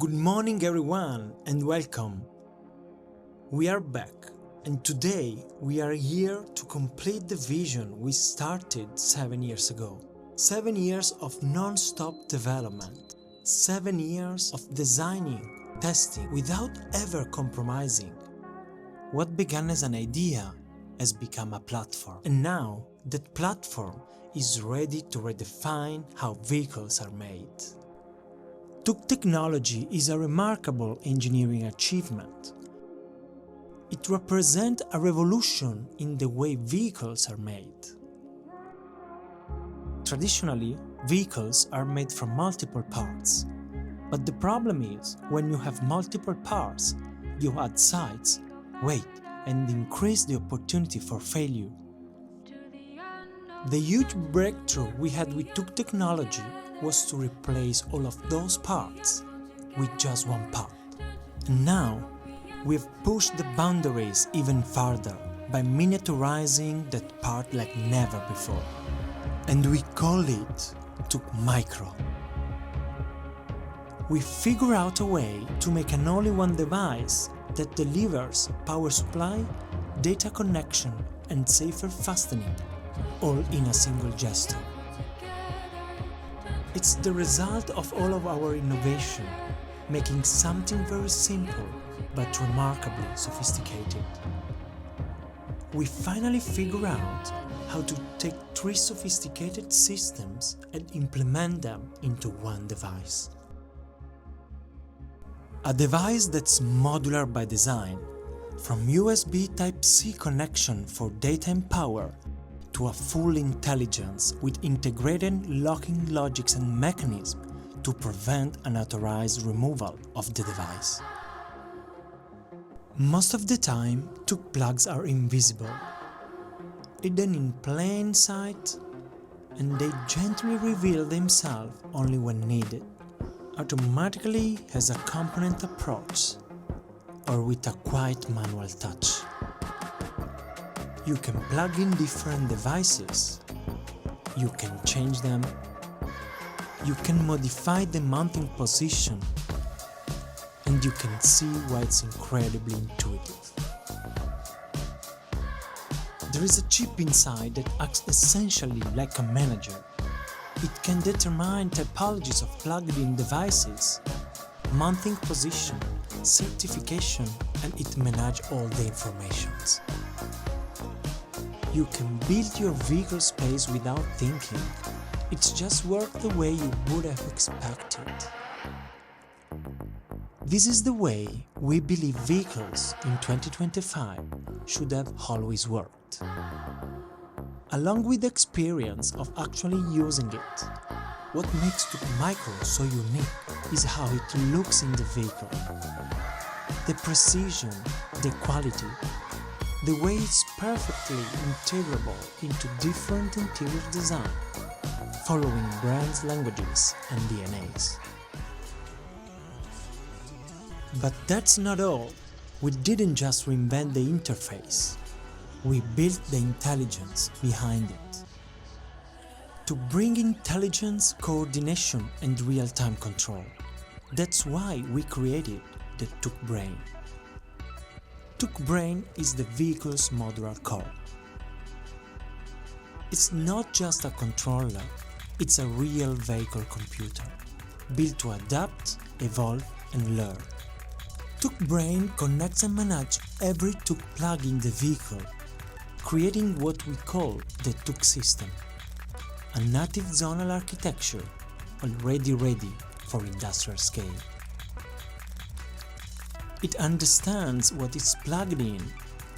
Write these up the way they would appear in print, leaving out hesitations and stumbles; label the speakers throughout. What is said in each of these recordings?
Speaker 1: Good morning everyone and welcome. We are back and today we are here to complete the vision we started 7 years ago. 7 years of non-stop development. 7 years of designing, testing without ever compromising. What began as an idea has become a platform, and now that platform is ready to redefine how vehicles are made. TUC technology is a remarkable engineering achievement. It represents a revolution in the way vehicles are made. Traditionally, vehicles are made from multiple parts. But the problem is, when you have multiple parts, you add sides, weight, and increase the opportunity for failure. The huge breakthrough we had with TUC technology was to replace all of those parts with just one part. And now, we've pushed the boundaries even further by miniaturizing that part like never before. And we call it TUC Micro. We figure out a way to make an all-in-one device that delivers power supply, data connection, and safer fastening, all in a single gesture. It's the result of all of our innovation, making something very simple but remarkably sophisticated. We finally figure out how to take 3 sophisticated systems and implement them into one device. A device that's modular by design, from USB Type-C connection for data and power to a full intelligence with integrated locking logics and mechanisms to prevent unauthorized removal of the device. Most of the time, TUC plugs are invisible, hidden in plain sight, and they gently reveal themselves only when needed, automatically as a component approach, or with a quiet manual touch. You can plug in different devices, you can change them, you can modify the mounting position, and you can see why it's incredibly intuitive. There is a chip inside that acts essentially like a manager. It can determine typologies of plugged-in devices, mounting position, certification, and it manages all the informations. You can build your vehicle space without thinking. It's just work the way you would have expected. This is the way we believe vehicles in 2025 should have always worked. Along with the experience of actually using it, what makes TUC Micro so unique is how it looks in the vehicle. The precision, the quality, the way it's perfectly integrable into different interior design, following brands' languages and DNAs. But that's not all. We didn't just reinvent the interface. We built the intelligence behind it. To bring intelligence, coordination, and real-time control. That's why we created the TUC Brain. TUC Brain is the vehicle's modular core. It's not just a controller, it's a real vehicle computer, built to adapt, evolve, and learn. TUC Brain connects and manages every TUC plug in the vehicle, creating what we call the TUC system, a native zonal architecture already ready for industrial scale. It understands what is plugged in,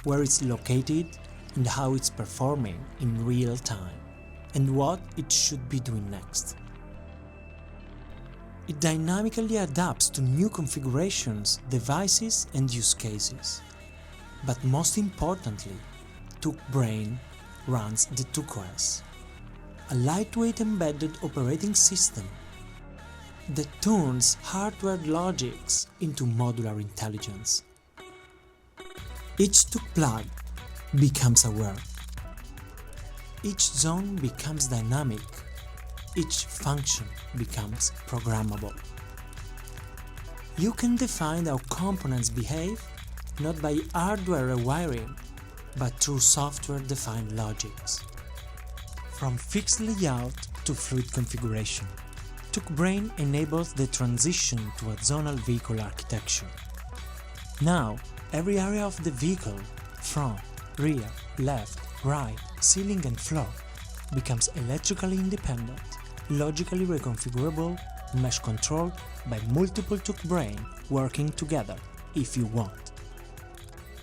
Speaker 1: where it's located, and how it's performing in real time, and what it should be doing next. It dynamically adapts to new configurations, devices, and use cases. But most importantly, TUC Brain runs the TUCOS, a lightweight embedded operating system that turns hardware logics into modular intelligence. Each TUC plug becomes aware. Each zone becomes dynamic. Each function becomes programmable. You can define how components behave not by hardware rewiring, but through software-defined logics. From fixed layout to fluid configuration, TUC-Brain enables the transition to a zonal vehicle architecture. Now, every area of the vehicle, front, rear, left, right, ceiling and floor, becomes electrically independent, logically reconfigurable, mesh controlled by multiple TUC-Brain working together, if you want.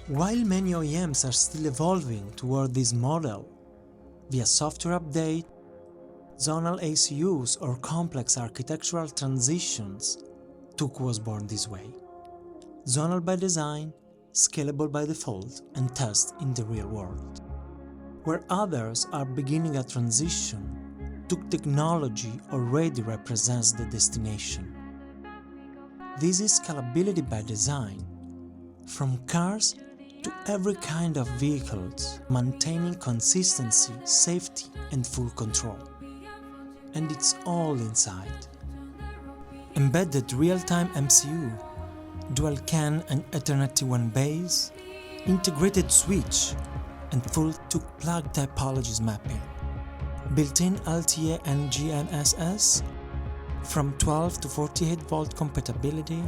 Speaker 1: While many OEMs are still evolving toward this model, via software update, zonal ACUs or complex architectural transitions, TUC was born this way. Zonal by design, scalable by default, and test in the real world. Where others are beginning a transition, TUC technology already represents the destination. This is scalability by design, from cars to every kind of vehicles, maintaining consistency, safety, and full control. And it's all inside. Embedded real-time MCU, dual CAN and Ethernet T1 base, integrated switch, and full TUC plug topologies mapping. Built-in LTA and GNSS, from 12 to 48 volt compatibility,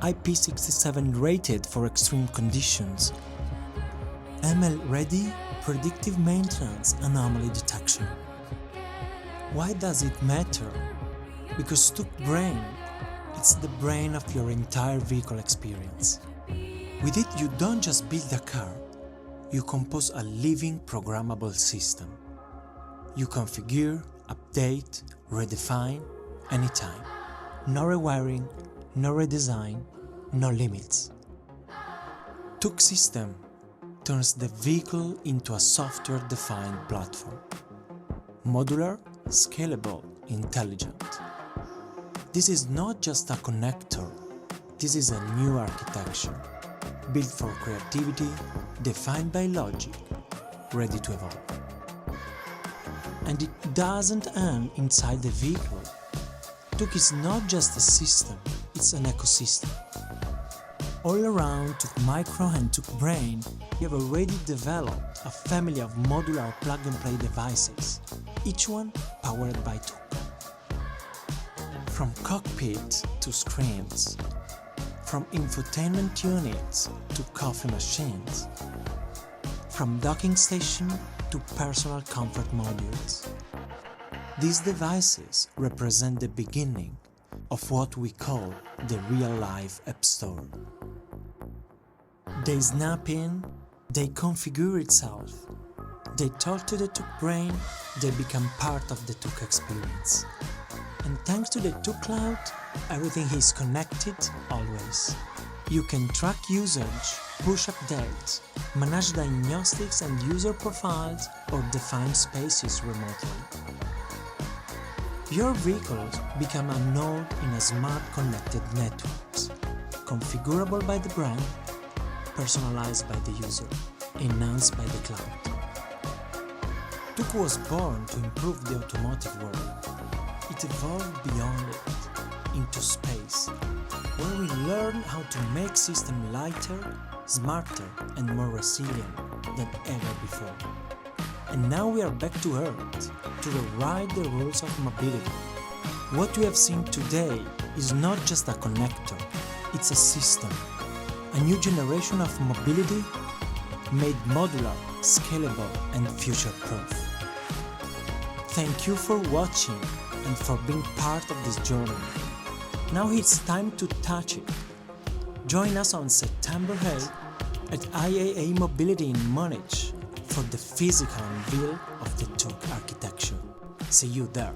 Speaker 1: IP67 rated for extreme conditions, ML-ready predictive maintenance anomaly detection. Why does it matter? Because TUC-Brain, it's the brain of your entire vehicle experience. With it, you don't just build a car, you compose a living programmable system. You configure, update, redefine anytime. No rewiring, no redesign, no limits. TUC system turns the vehicle into a software-defined platform. Modular, scalable, intelligent. This is not just a connector, this is a new architecture, built for creativity, defined by logic, ready to evolve. And it doesn't end inside the vehicle. TUC is not just a system, it's an ecosystem. All around TUC Micro and TUC-Brain, we have already developed a family of modular plug-and-play devices, each one powered by TUC. From cockpit to screens, from infotainment units to coffee machines, from docking station to personal comfort modules. These devices represent the beginning of what we call the real-life App Store. They snap in, they configure itself, they talk to the TUC-Brain, they become part of the TUC experience. And thanks to the TUC Cloud, everything is connected always. You can track usage, push updates, manage diagnostics and user profiles, or define spaces remotely. Your vehicles become a node in a smart connected networks, configurable by the brand, personalized by the user, enhanced by the cloud. TUC was born to improve the automotive world. It evolved beyond it, into space, where we learn how to make systems lighter, smarter and more resilient than ever before. And now we are back to Earth, to rewrite the rules of mobility. What we have seen today is not just a connector, it's a system. A new generation of mobility made modular, scalable and future-proof. Thank you for watching and for being part of this journey. Now it's time to touch it. Join us on September 8th at IAA Mobility in Munich for the physical unveil of the TUC architecture. See you there.